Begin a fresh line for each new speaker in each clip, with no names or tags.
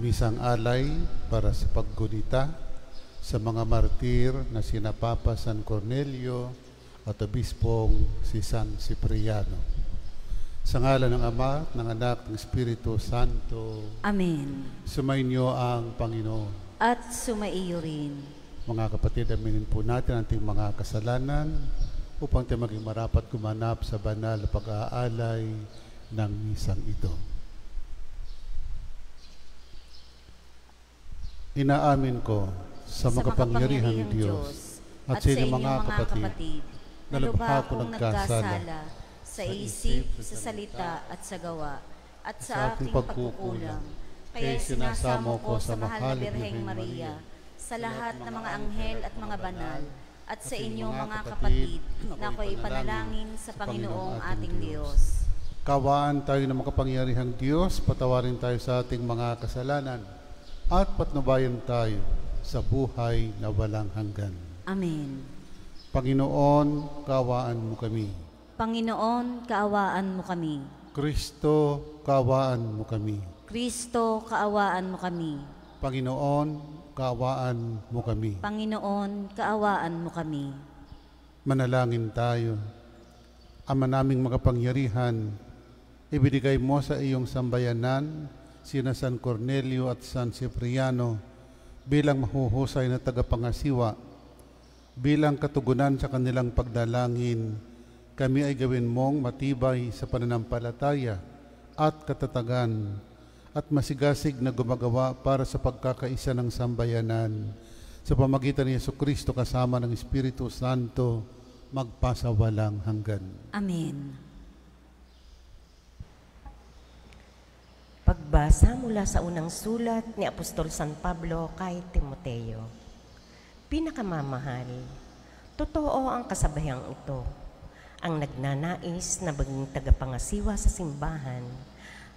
Misang alay para sa paggunita sa mga martir na sina Papa San Cornelio at Obispong si San Cipriano. Sa ngalan ng Ama, ng Anak, ng Espiritu Santo.
Amen.
Sumainyo ang Panginoon.
At sumaiyo rin.
Mga kapatid, aminin po natin ang ating mga kasalanan upang tayo maging marapat gumanap sa banal na pag-aalay ng misang ito. Inaamin ko sa makapangyarihang Diyos at sa inyong mga kapatid na lubha akong nagkasala sa isip, sa salita at sa gawa at sa aking pagkukulang. Kaya sinasamo ko sa mahal na Birheng Maria, sa lahat ng mga anghel at mga banal, at sa inyong mga kapatid na ako'y panalangin sa Panginoong ating Diyos. Kawaan tayo ng makapangyarihang Diyos, patawarin tayo sa ating mga kasalanan, at patnubayan tayo sa buhay na walang hanggan.
Amen.
Panginoon, kaawaan mo kami.
Panginoon, kaawaan mo kami.
Kristo, kaawaan mo kami.
Kristo, kaawaan mo kami.
Panginoon, kaawaan mo kami.
Panginoon, kaawaan mo kami.
Manalangin tayo. Ama naming makapangyarihan, ibinigay mo sa iyong sambayanan sina San Cornelio at San Cipriano bilang mahuhusay na tagapangasiwa. Bilang katugunan sa kanilang pagdalangin, kami ay gawin mong matibay sa pananampalataya at katatagan at masigasig na gumagawa para sa pagkakaisa ng sambayanan sa pamagitan ni Jesucristo kasama ng Espiritu Santo magpasawalang hanggan.
Amen.
Pagbasa mula sa unang sulat ni Apostol San Pablo kay Timoteo. Pinakamamahal, totoo ang kasabayang ito. Ang nagnanais na maging tagapangasiwa sa simbahan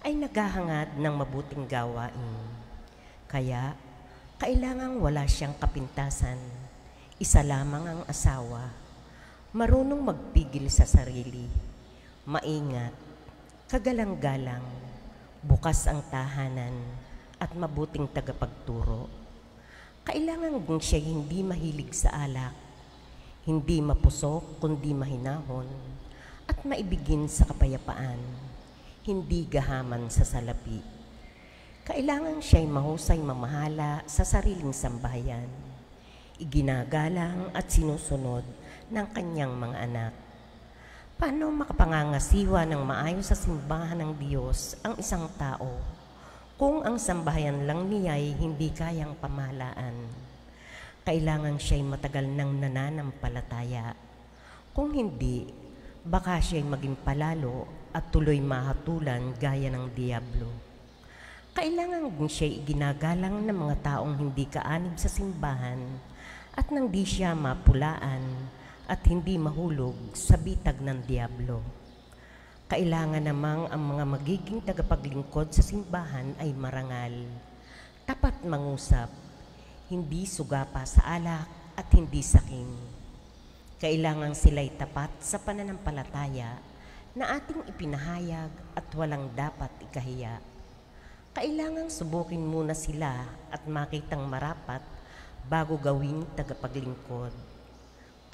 ay naghahangad ng mabuting gawain. Kaya, kailangang wala siyang kapintasan. Isa lamang ang asawa. Marunong magpigil sa sarili. Maingat, kagalang-galang, bukas ang tahanan, at mabuting tagapagturo. Kailangan din siya hindi mahilig sa alak, hindi mapusok kundi mahinahon, at maibigin sa kapayapaan. Hindi gahaman sa salapi. Kailangan siya'y mahusay mamahala sa sariling sambahayan, iginagalang at sinusunod ng kanyang mga anak. Paano makapangangasiwa ng maayos sa simbahan ng Diyos ang isang tao kung ang sambahayan lang niya'y hindi kayang pamahalaan? Kailangan siya'y matagal ng nananampalataya. Kung hindi, baka siya'y maging palalo at tuloy mahatulan gaya ng diablo. Kailangan din siya'y iginagalang ng mga taong hindi kaanib sa simbahan at nang di siya mapulaan at hindi mahulog sa bitag ng diablo. Kailangan namang ang mga magiging tagapaglingkod sa simbahan ay marangal, tapat mangusap, hindi sugapa sa alak at hindi saking. Kailangan sila'y tapat sa pananampalataya na ating ipinahayag at walang dapat ikahiya. Kailangang subukin muna sila at makitang marapat bago gawing tagapaglingkod.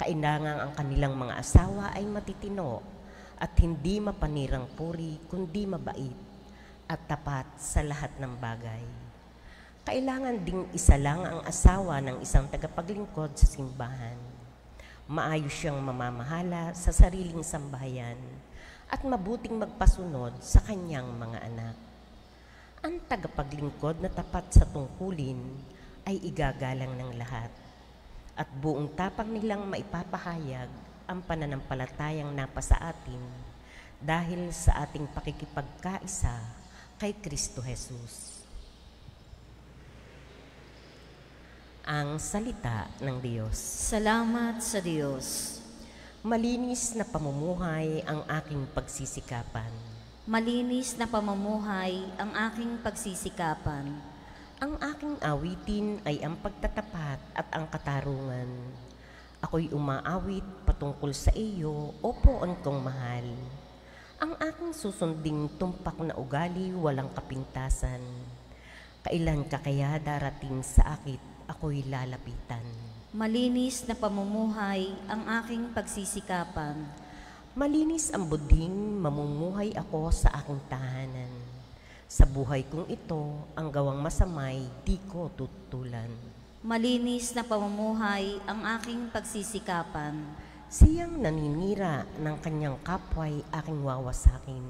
Kailangan ang kanilang mga asawa ay matitino at hindi mapanirang puri kundi mabait at tapat sa lahat ng bagay. Kailangan ding isa lang ang asawa ng isang tagapaglingkod sa simbahan. Maayos siyang mamamahala sa sariling sambahayan at mabuting magpasunod sa kanyang mga anak. Ang tagapaglingkod na tapat sa tungkulin ay igagalang ng lahat at buong tapang nilang maipapahayag ang pananampalatayang napasa atin dahil sa ating pakikipagkaisa kay Kristo Jesus. Ang salita ng Diyos.
Salamat sa Diyos.
Malinis na pamumuhay ang aking pagsisikapan.
Malinis na pamumuhay ang aking pagsisikapan.
Ang aking awitin ay ang pagtatapat at ang katarungan. Ako'y umaawit patungkol sa iyo, o poon kong mahal. Ang aking susunding tumpak na ugali walang kapintasan. Kailan ka kaya darating sa akit ako'y lalapitan?
Malinis na pamumuhay ang aking pagsisikapan.
Malinis ang buding, mamumuhay ako sa aking tahanan. Sa buhay kong ito, ang gawang masamay, di ko tutulan.
Malinis na pamumuhay ang aking pagsisikapan.
Siyang naninira ng kanyang kapwa'y aking wawasakin.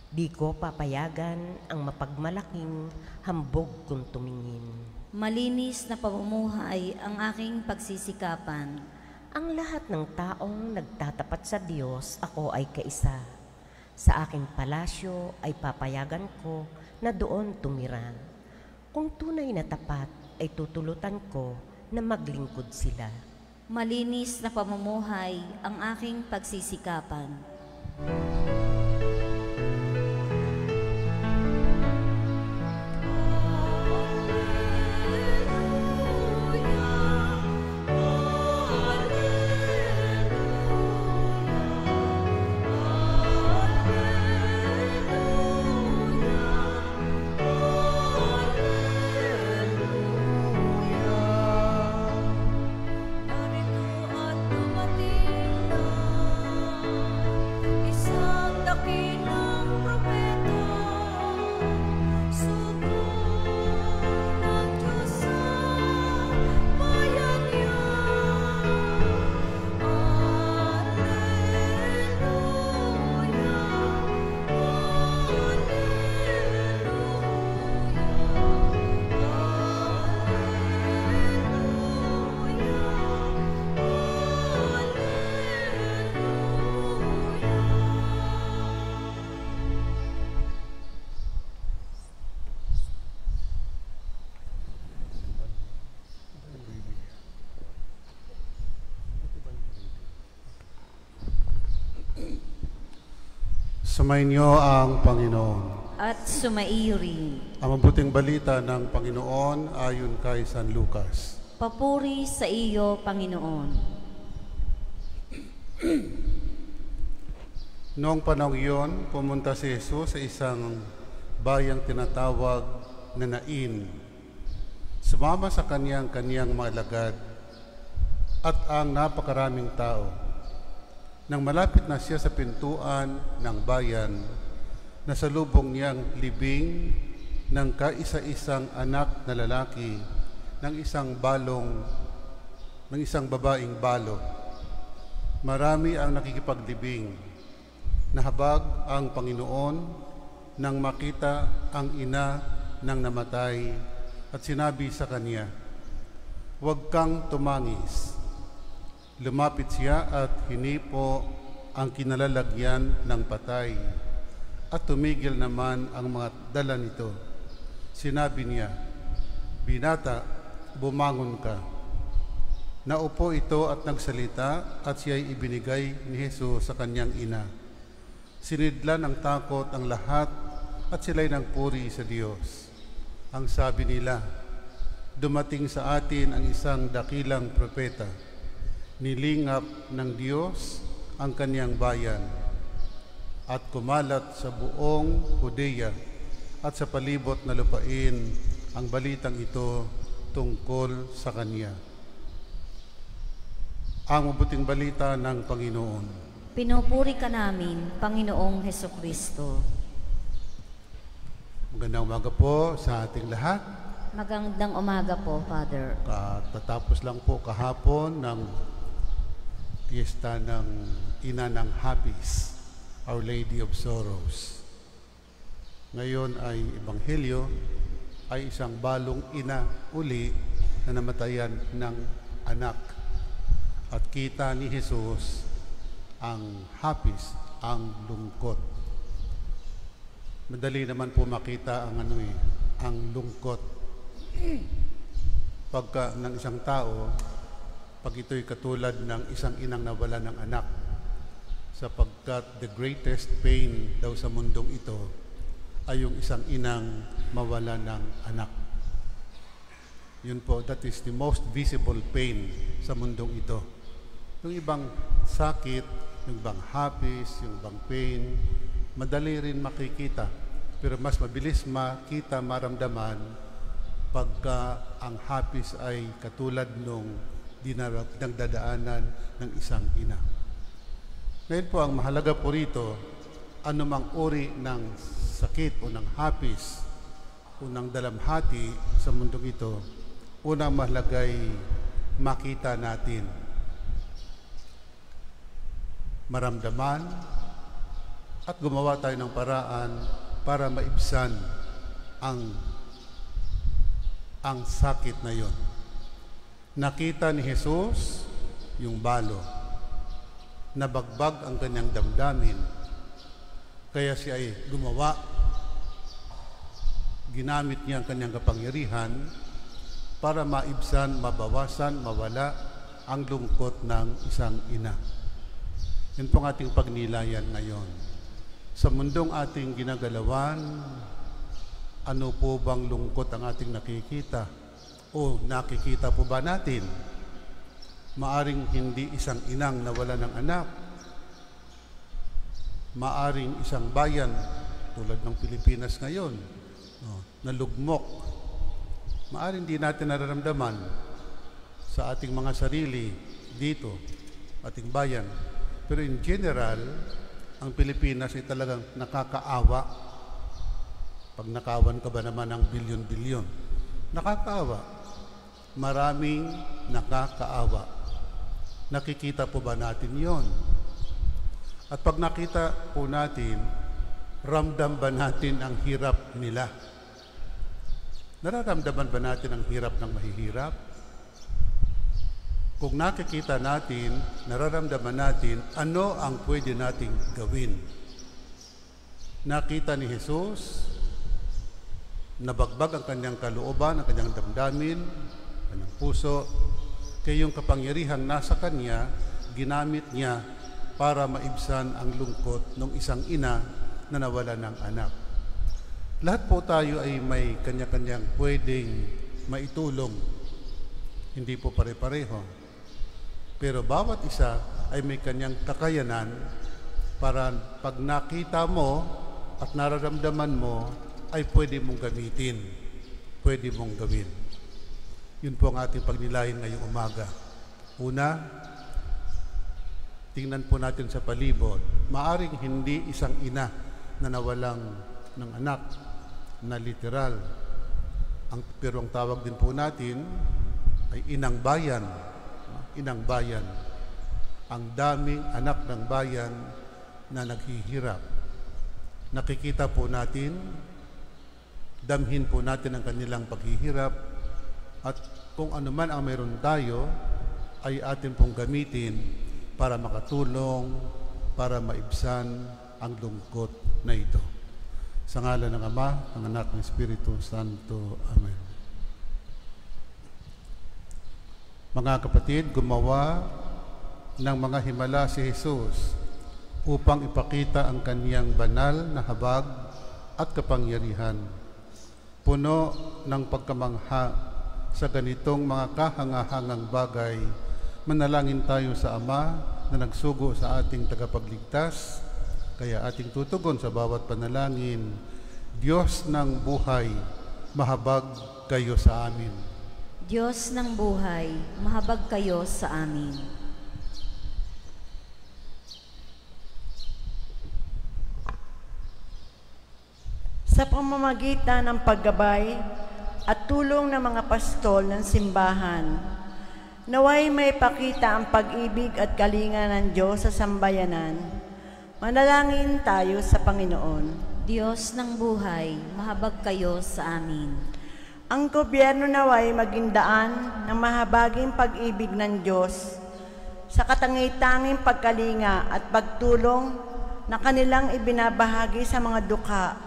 Di ko papayagan ang mapagmalaking hambog kung tumingin.
Malinis na pamumuhay ang aking pagsisikapan.
Ang lahat ng taong nagtatapat sa Diyos, ako ay kaisa. Sa aking palasyo ay papayagan ko na doon tumira. Kung tunay na tapat ay tutulutan ko na maglingkod sila.
Malinis na pamumuhay ang aking pagsisikapan.
Sumainyo ang Panginoon.
At sumaiyo rin.
Ang mabuting balita ng Panginoon ayon kay San Lucas.
Papuri sa iyo, Panginoon.
Noong panahon iyon, pumunta si Jesus sa isang bayang tinatawag na Nain. Sumama sa kanyang mga alagad at ang napakaraming tao. Nang malapit na siya sa pintuan ng bayan, nasalubong niyang libing ng kaisa-isang anak na lalaki ng isang babaeng balo. Marami ang nakikipaglibing. Nahabag ang Panginoon nang makita ang ina ng namatay at sinabi sa kanya, "Huwag kang tumangis." Lumapit siya at hinipo ang kinalalagyan ng patay at tumigil naman ang mga dala nito. Sinabi niya, "Binata, bumangon ka." Naupo ito at nagsalita at siya'y ibinigay ni Jesus sa kanyang ina. Sinidlan ng takot ang lahat at sila'y nagpuri sa Diyos. Ang sabi nila, "Dumating sa atin ang isang dakilang propeta. Nilingap ng Diyos ang kaniyang bayan at kumalat sa buong Judea at sa palibot na lupain ang balitang ito tungkol sa Kanya." Ang mabuting balita ng Panginoon.
Pinupuri ka namin, Panginoong Hesukristo.
Magandang umaga po sa ating lahat.
Magandang umaga po, Father.
Tatapos lang po kahapon ng piyesta ng Ina ng Hapis, Our Lady of Sorrows. Ngayon ay Ebanghelyo, ay isang balong ina uli na namatayan ng anak. At kita ni Jesus ang hapis, ang lungkot. Madali naman po makita ang lungkot. Pagka ng isang tao, pag ito'y katulad ng isang inang nawala ng anak, sapagkat the greatest pain daw sa mundong ito ay yung isang inang mawala ng anak. Yun po, that is the most visible pain sa mundong ito. Yung ibang sakit, yung ibang hapis, yung ibang pain, madali rin makikita. Pero mas mabilis makita, maramdaman pagka ang hapis ay katulad nung dinagdadaanan ng isang ina. Ngayon po, ang mahalaga po rito, anumang uri ng sakit o ng hapis o ng dalamhati sa mundong ito, unang mahalagay makita natin, maramdaman, at gumawa tayo ng paraan para maibsan ang sakit na yon. Nakita ni Jesus yung balo, nabagbag ang kanyang damdamin, kaya siya ay gumawa, ginamit niya ang kanyang kapangyarihan para maibsan, mabawasan, mawala ang lungkot ng isang ina. Yun pong ating pagnilayan ngayon. Sa mundong ating ginagalawan, ano po bang lungkot ang ating nakikita? O nakikita po ba natin? Maaring hindi isang inang nawala ng anak. Maaring isang bayan, tulad ng Pilipinas ngayon, nalugmok. Maaring hindi natin nararamdaman sa ating mga sarili dito, ating bayan. Pero in general, ang Pilipinas ay talagang nakakaawa. Pag nakawan ka ba naman ng bilyon-bilyon? Nakakaawa. Maraming nakakaawa. Nakikita po ba natin yon? At pag nakita po natin, ramdam ba natin ang hirap nila? Nararamdaman ba natin ang hirap ng mahihirap? Kung nakikita natin, nararamdaman natin, ano ang pwede nating gawin? Nakita ni Jesus, nabagbag ang kanyang kalooban, ang kanyang damdamin, kanyang puso, kaya yung kapangyarihang nasa kanya, ginamit niya para maibsan ang lungkot ng isang ina na nawala ng anak. Lahat po tayo ay may kanya-kanyang pwedeng maitulong. Hindi po pare-pareho. Pero bawat isa ay may kanyang kakayanan para pag nakita mo at nararamdaman mo ay pwede mong gamitin, pwede mong gawin. Yun po ang ating pagnilayan ngayong umaga. Una, tingnan po natin sa palibot. Maaring hindi isang ina na nawalang ng anak na literal. Pero ang tawag din po natin ay inang bayan. Inang bayan, ang daming anak ng bayan na naghihirap. Nakikita po natin, damhin po natin ang kanilang paghihirap, at kung ano man ang meron tayo, ay atin pong gamitin para makatulong, para maibsan ang lungkot na ito. Sa ngalan ng Ama, ng Anak, ng Espiritu Santo. Amen. Mga kapatid, gumawa ng mga himala si Jesus upang ipakita ang kaniyang banal na habag at kapangyarihan. Puno ng pagkamangha sa ganitong mga kahangahangang bagay, manalangin tayo sa Ama na nagsugo sa ating tagapagligtas, kaya ating tutugon sa bawat panalangin, Diyos ng buhay, mahabag kayo sa amin.
Diyos ng buhay, mahabag kayo sa amin.
Sa pamamagitan ng paggabay at tulong ng mga pastol ng simbahan, naway may pakita ang pag-ibig at kalinga ng Diyos sa sambayanan. Manalangin tayo sa Panginoon.
Diyos ng buhay, mahabag kayo sa amin.
Ang gobyerno naway maging daan ng mahabaging pag-ibig ng Diyos sa katangitanging pagkalinga at pagtulong na kanilang ibinabahagi sa mga dukha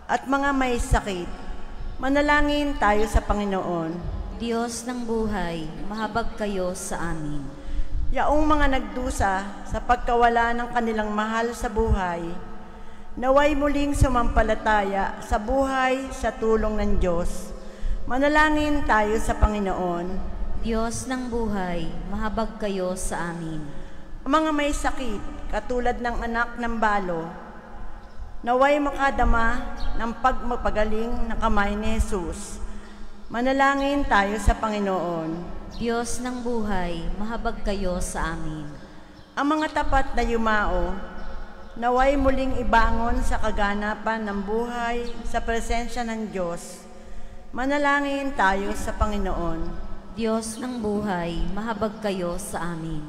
at mga may sakit. Manalangin tayo sa Panginoon.
Diyos ng buhay, mahabag kayo sa amin.
Yaong mga nagdusa sa pagkawala ng kanilang mahal sa buhay, naway muling sumampalataya sa buhay sa tulong ng Diyos. Manalangin tayo sa Panginoon.
Diyos ng buhay, mahabag kayo sa amin.
Ang mga may sakit, katulad ng anak ng balo, naway makadama ng pagmapagaling ng kamay ni Jesus. Manalangin tayo sa Panginoon.
Diyos ng buhay, mahabag kayo sa amin.
Ang mga tapat na yumao, naway muling ibangon sa kaganapan ng buhay sa presensya ng Diyos. Manalangin tayo sa Panginoon.
Diyos ng buhay, mahabag kayo sa amin.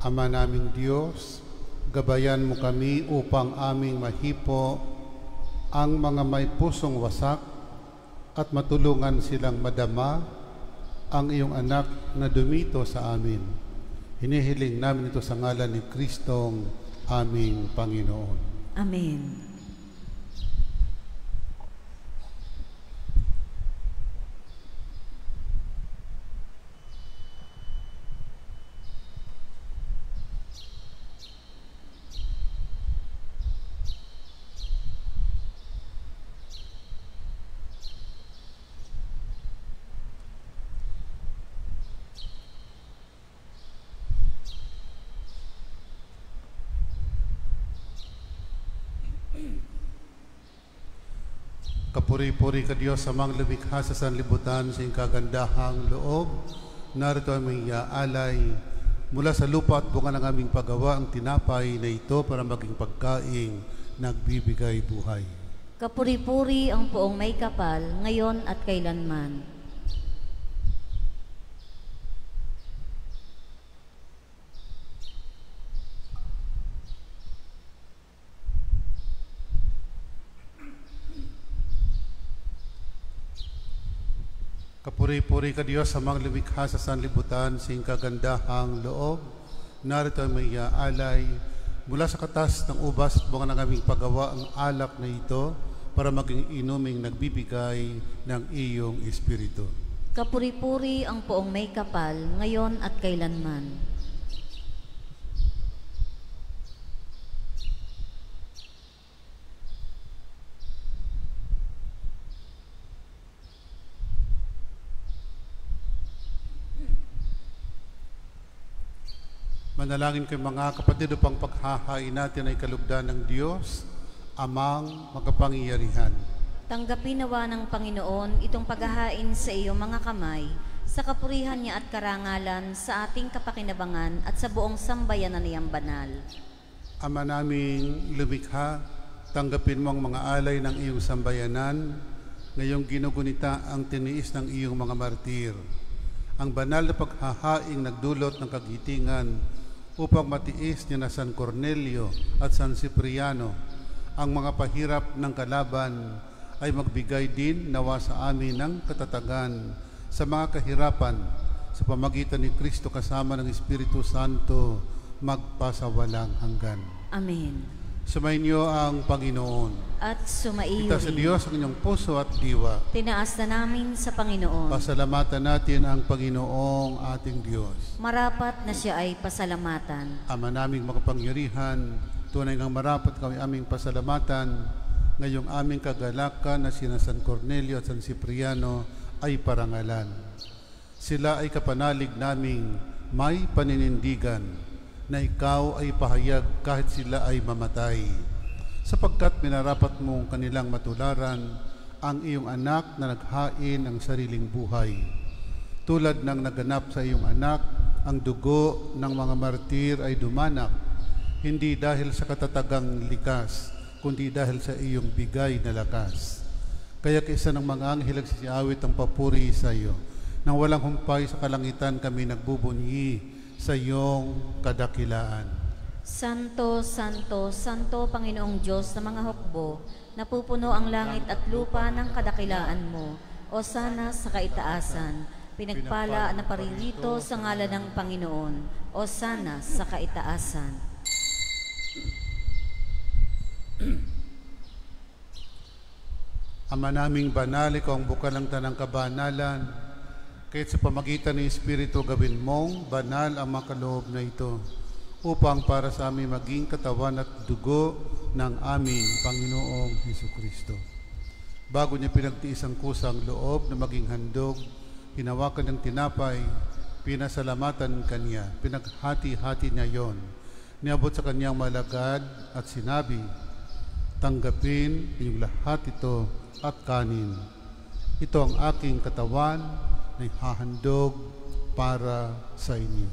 Ama naming Diyos, gabayan mo kami upang aming mahipo ang mga may pusong wasak at matulungan silang madama ang iyong anak na dumito sa amin. Hinihiling namin ito sa ngalan ni Kristong aming Panginoon.
Amen.
Kapuri-puri ka Diyos sa mga lumikha sa sanlibutan sa iyong kagandahang loob. Narito aming iaalay mula sa lupa at bunga ng aming paggawa ang tinapay na ito para maging pagkaing nagbibigay buhay.
Kapuri-puri ang poong may kapal, ngayon at kailanman.
Kapuri-puri ka Diyos sa mga lumikha sa sanlibutan sa iyong kagandahang loob. Narito ang may iaalay mula sa katas ng ubas at bunga ng aming paggawa ang alak na ito para maging inuming nagbibigay ng iyong Espiritu.
Kapuri-puri ang poong may kapal, ngayon at kailanman.
Manalangin kayo mga kapatid upang paghahain natin ay kalugdan ng Diyos, Amang makapangyarihan.
Tanggapin nawa ng Panginoon itong paghahain sa iyong mga kamay, sa kapurihan niya at karangalan sa ating kapakinabangan at sa buong sambayanan niyang banal.
Ama naming lumikha, tanggapin mo ang mga alay ng iyong sambayanan, ngayong ginugunita ang tiniis ng iyong mga martir. Ang banal na paghahaing nagdulot ng kagitingan upang matiis ni na San Cornelio at San Cipriano ang mga pahirap ng kalaban ay magbigay din nawa sa amin ng katatagan sa mga kahirapan sa pamagitan ni Kristo kasama ng Espiritu Santo magpasawalang hanggan.
Amen.
Sumainyo ang Panginoon.
At sumaiyo
Itaas sa Diyos ang inyong puso at diwa.
Tinaas na namin sa Panginoon.
Pasalamatan natin ang Panginoong ating Diyos.
Marapat na siya ay pasalamatan.
Ama naming makapangyarihan, tunay ngang marapat kami aming pasalamatan ngayong aming kagalakan na sina San Cornelio at San Cipriano ay parangalan. Sila ay kapanalig naming may paninindigan na ikaw ay pahayag kahit sila ay mamatay, sapagkat minarapat mong kanilang matularan ang iyong anak na naghain ng sariling buhay. Tulad ng naganap sa iyong anak, ang dugo ng mga martir ay dumanak, hindi dahil sa katatagang likas, kundi dahil sa iyong bigay na lakas. Kaya kaisa ng mga anghel nagsisiawit ang papuri sa iyo, nang walang humpay sa kalangitan kami nagbubunyi sa iyong kadakilaan.
Santo, Santo, Santo Panginoong Diyos na mga hukbo, napupuno ang langit at lupa ng kadakilaan mo. O sana sa kaitaasan, pinagpala na paririto sa ngalan ng Panginoon. O sana sa kaitaasan.
Ama naming banal, ikaw ang bukal ng tanang kabanalan, kahit sa pamagitan ng Espiritu gawin mong banal ang makaloob na ito, upang para sa amin maging katawan at dugo ng aming Panginoong Hesukristo. Bago niya pinagtiis ang kusang loob na maging handog, hinawakan ng tinapay, pinasalamatan kanya, pinaghati-hati niya yon, niabot sa kanyang malagad at sinabi, tanggapin inyong lahat ito at kanin. Ito ang aking katawan na ihahandog para sa inyo.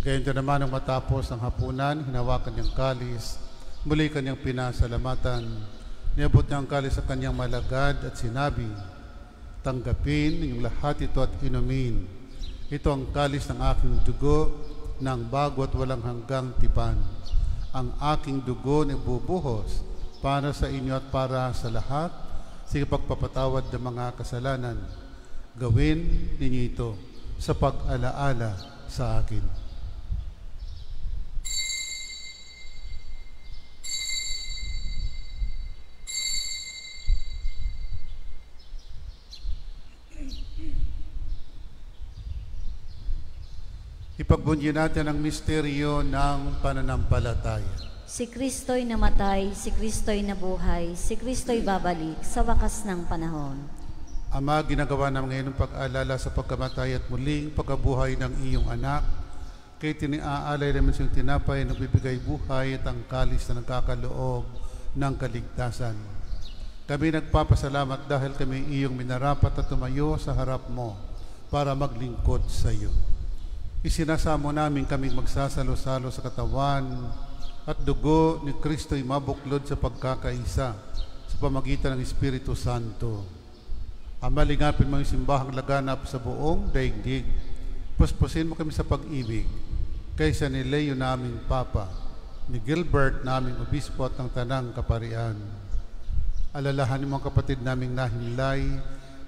Gayon din naman ang matapos ang hapunan, hinawakan niyang kalis, muli kanyang pinasalamatan, niabot niya ang kalis sa kanyang malagad at sinabi, tanggapin ninyong lahat ito at inumin. Ito ang kalis ng aking dugo, ng bago at walang hanggang tipan. Ang aking dugo na ibubuhos para sa inyo at para sa lahat, sa pagpapatawad ng mga kasalanan. Gawin ninyo ito sa pag-alaala sa akin. Ipagbunyi natin ang misteryo ng pananampalataya.
Si Kristo'y namatay, si Kristo'y nabuhay, si Kristo'y babalik sa wakas ng panahon.
Ama, ginagawa namin ngayon ang pag-aalala sa pagkamatay at muling pagkabuhay ng iyong anak. Kaya tiniaalay namin siyang tinapay na bibigay buhay at ang kalis na nagkakaloob ng kaligtasan. Kami nagpapasalamat dahil kami iyong minarapat at tumayo sa harap mo para maglingkod sa iyo. Isinasamo namin kaming magsasalo-salo sa katawan at dugo ni Kristo'y mabuklod sa pagkakaisa sa pamagitan ng Espiritu Santo. Ama, lingapin mo yung simbahang laganap sa buong daigdig. Puspusin mo kami sa pag-ibig kaysa ni Leo naming Papa, ni Gilbert naming Obispo at ng Tanang Kaparian. Alalahanin mo ang kapatid naming nahimlay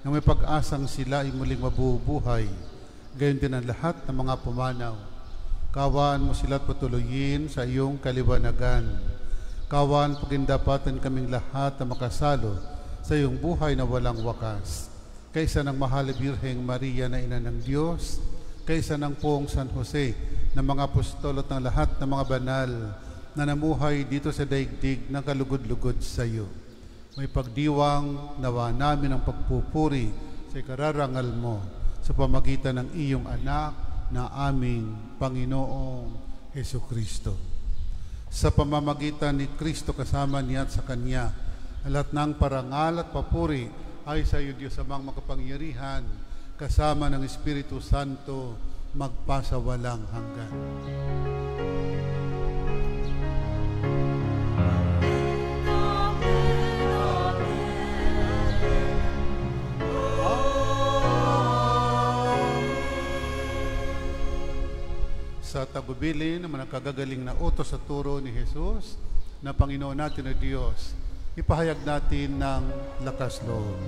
na may pag-asang sila ay muling mabubuhay. Gayon din ang lahat ng mga pumanaw. Kawaan mo sila at patuloyin sa iyong kaliwanagan. Kawaan pagindapatan kaming lahat na makasalo sa iyong buhay na walang wakas. Kaysa ng mahal na Birheng Maria na Ina ng Diyos, kaysa ng Poong San Jose, ng mga apostol at ng lahat ng mga banal na namuhay dito sa daigdig ng kalugod-lugod sa iyo. May pagdiwang nawa namin ang pagpupuri sa ikararangal mo sa pamagitan ng iyong anak na aming Panginoong Hesukristo. Sa pamamagitan ni Kristo kasama niya at sa Kanya, lahat ng parangal at papuri ay sa iyo, Diyos amang makapangyarihan, kasama ng Espiritu Santo, magpasawalang hanggan. Sa tagubilin ng mga kagagaling na utos sa turo ni Jesus na Panginoon natin na Diyos, ipahayag natin ng lakas loob.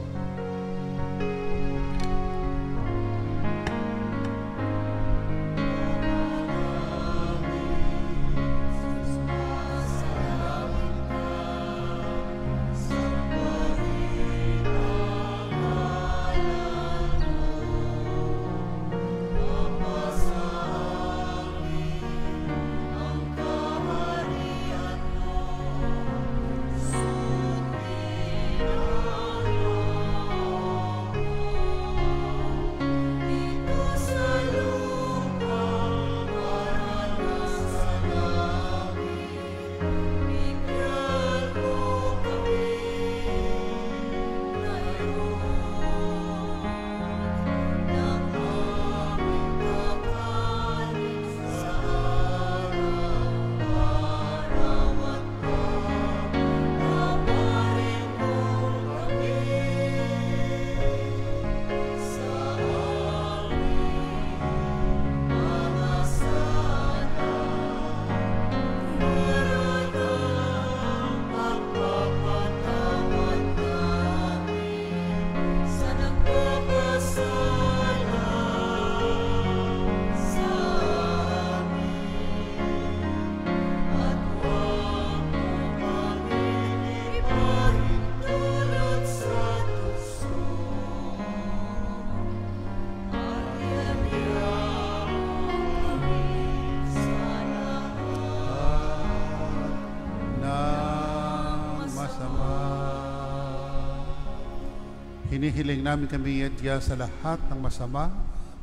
Hinihiling namin kami yadya sa lahat ng masama,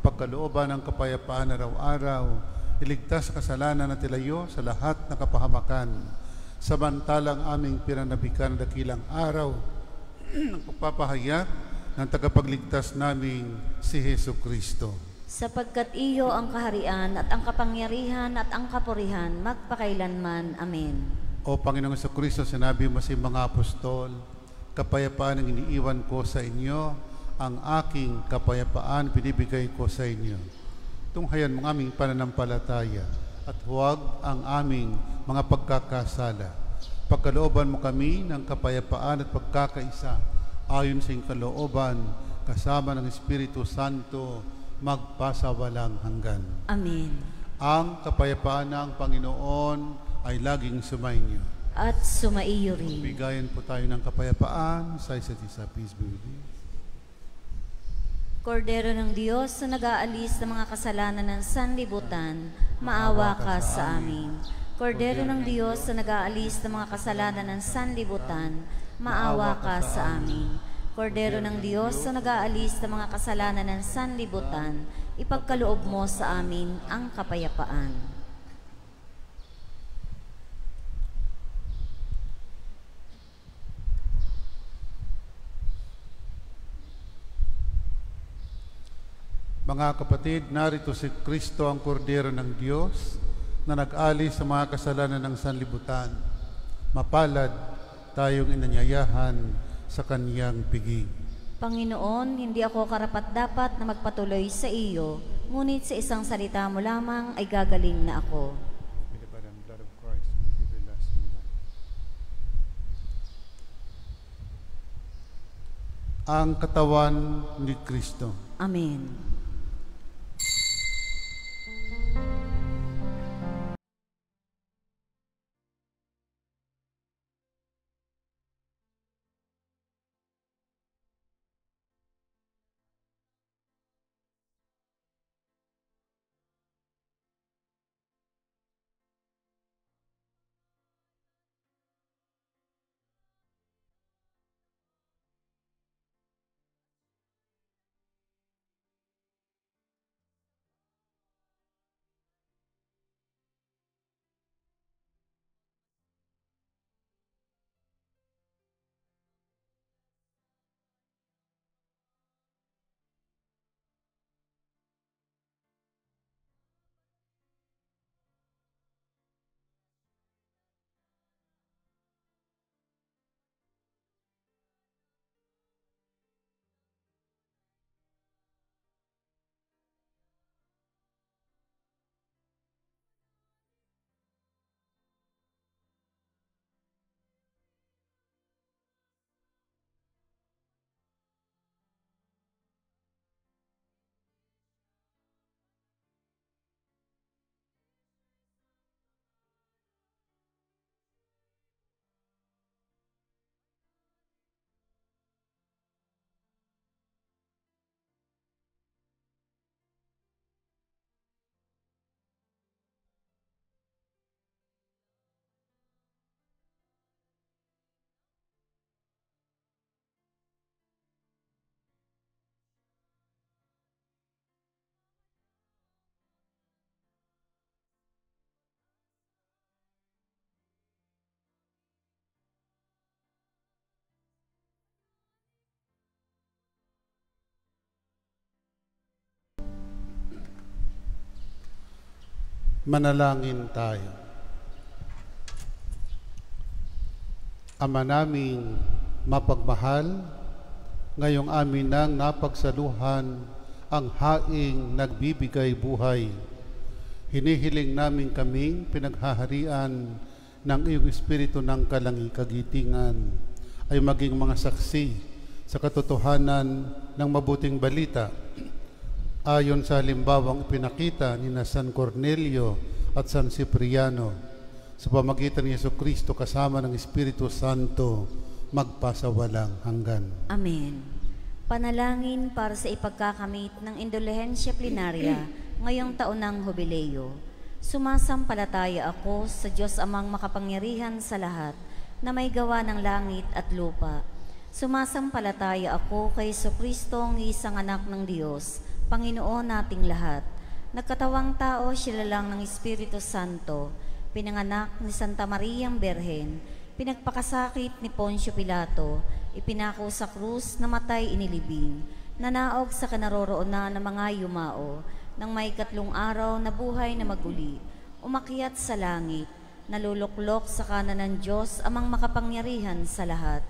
pagkalooban ng kapayapaan araw-araw, iligtas sa kasalanan at ilayo sa lahat ng kapahamakan. Samantalang aming pinanabikan na dakilang araw ng pagpapahayag ng tagapagligtas naming si Hesu Kristo.
Sapagkat iyo ang kaharian at ang kapangyarihan at ang kapurihan magpakailanman. Amen.
O Panginoong Hesu Kristo, sinabi mo sa mga apostol, kapayapaan ang iniiwan ko sa inyo, ang aking kapayapaan binibigay ko sa inyo. Tunghayan mo ang aming pananampalataya at huwag ang aming mga pagkakasala. Pagkalooban mo kami ng kapayapaan at pagkakaisa ayon sa iyong kalooban, kasama ng Espiritu Santo, magpasawalang hanggan.
Amen.
Ang kapayapaan ng Panginoon ay laging sumainyo.
At sumaiyo rin.
Bigayan po tayo ng kapayapaan sa isa't isa. Peace be with you.
Kordero ng Diyos na nag-aalis ng mga kasalanan ng sanlibutan, maawa ka sa amin. Kordero ng Diyos na nag-aalis ng mga kasalanan ng sanlibutan, maawa ka sa amin. Kordero ng Diyos na nag-aalis ng mga kasalanan ng sanlibutan, ipagkaloob mo sa amin ang kapayapaan.
Mga kapatid, narito si Kristo ang kordero ng Diyos na nag-alis sa mga kasalanan ng sanlibutan. Mapalad tayong inanyayahan sa kaniyang piging.
Panginoon, hindi ako karapat-dapat na magpatuloy sa iyo, ngunit sa isang salita mo lamang ay gagaling na ako.
Ang katawan ni Kristo.
Amen.
Manalangin tayo. Ama naming mapagmahal, ngayong amin nang napagsaluhan ang haing nagbibigay buhay. Hinihiling namin kaming pinaghaharian ng iyong Espiritu ng kagitingan ay maging mga saksi sa katotohanan ng mabuting balita ayon sa halimbawang ipinakita ni na San Cornelio at San Cipriano sa pamagitan ni Jesucristo kasama ng Espiritu Santo magpasawalang hanggan.
Amen. Panalangin para sa ipagkakamit ng indulhensya plenarya ngayong taon ng Jubileo. Sumasampalataya ako sa Diyos Amang makapangyarihan sa lahat na may gawa ng langit at lupa, Sumasampalataya ako kay Jesucristo, ang isang anak ng Diyos, Panginoon nating lahat. Nagkatawang tao, sila lang ng Espiritu Santo, pinanganak ni Santa Mariang Berhen, pinagpakasakit ni Poncio Pilato, ipinako sa krus, namatay, inilibing, nanaog sa kinaroroonan ng mga yumao, nang may 3 araw na buhay na maguli, umakyat sa langit, naluluklok sa kanan ng Diyos, amang makapangyarihan sa lahat.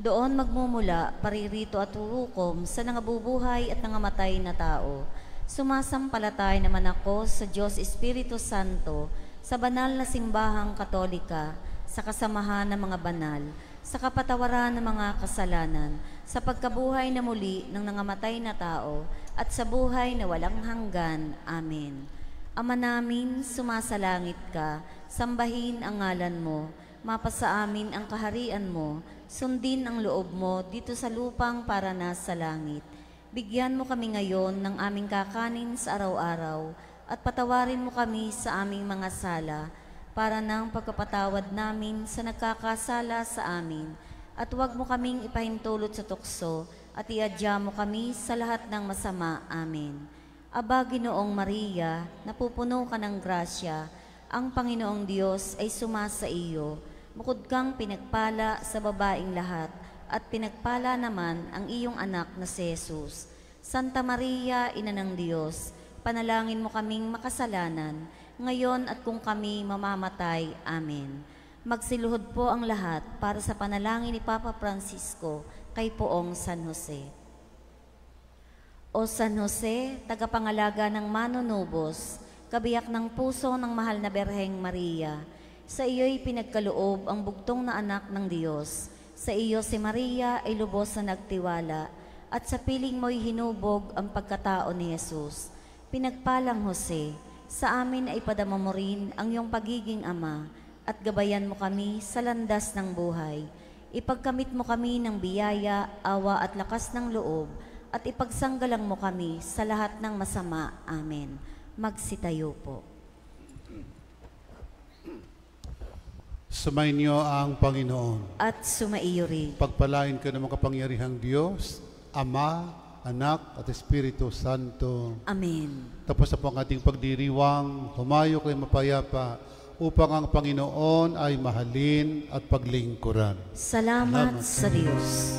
Doon magmumula, paririto at huhukom sa nangabubuhay at nangamatay na tao. Sumasampalatay naman ako sa Diyos Espiritu Santo, sa banal na simbahang katolika, sa kasamahan ng mga banal, sa kapatawaran ng mga kasalanan, sa pagkabuhay na muli ng nangamatay na tao, at sa buhay na walang hanggan. Amen. Ama namin, sumasalangit ka, sambahin ang ngalan mo, mapasa amin ang kaharian mo, sundin ang loob mo dito sa lupang para nasa langit. Bigyan mo kami ngayon ng aming kakanin sa araw-araw at patawarin mo kami sa aming mga sala para ng pagkapatawad namin sa nagkakasala sa amin. At huwag mo kaming ipahintulot sa tukso at iadya mo kami sa lahat ng masama. Amen. Aba, Ginoong Maria, napupuno ka ng grasya, ang Panginoong Diyos ay sumasa iyo. Bukod kang pinagpala sa babaing lahat, at pinagpala naman ang iyong anak na si Jesus. Santa Maria, Ina ng Diyos, panalangin mo kaming makasalanan, ngayon at kung kami mamamatay. Amen. Magsiluhod po ang lahat para sa panalangin ni Papa Francisco kay Poong San Jose. O San Jose, tagapangalaga ng manunubos, kabiyak ng puso ng mahal na Berheng Maria, sa iyo'y pinagkaloob ang bugtong na anak ng Diyos. Sa iyo si Maria ay lubos na nagtiwala, at sa piling mo'y hinubog ang pagkatao ni Jesus. Pinagpalang Jose, sa amin ay padama mo rin ang iyong pagiging ama, at gabayan mo kami sa landas ng buhay. Ipagkamit mo kami ng biyaya, awa at lakas ng loob, at ipagsanggalang mo kami sa lahat ng masama. Amen. Magsitayo po.
Sumainyo ang Panginoon.
At sumaiyo rin.
Pagpalain ka ng makapangyarihang Diyos, Ama, Anak, at Espiritu Santo.
Amen.
Tapos na po ang ating pagdiriwang, humayo kayo mapayapa upang ang Panginoon ay mahalin at paglingkuran.
Salamat sa Diyos.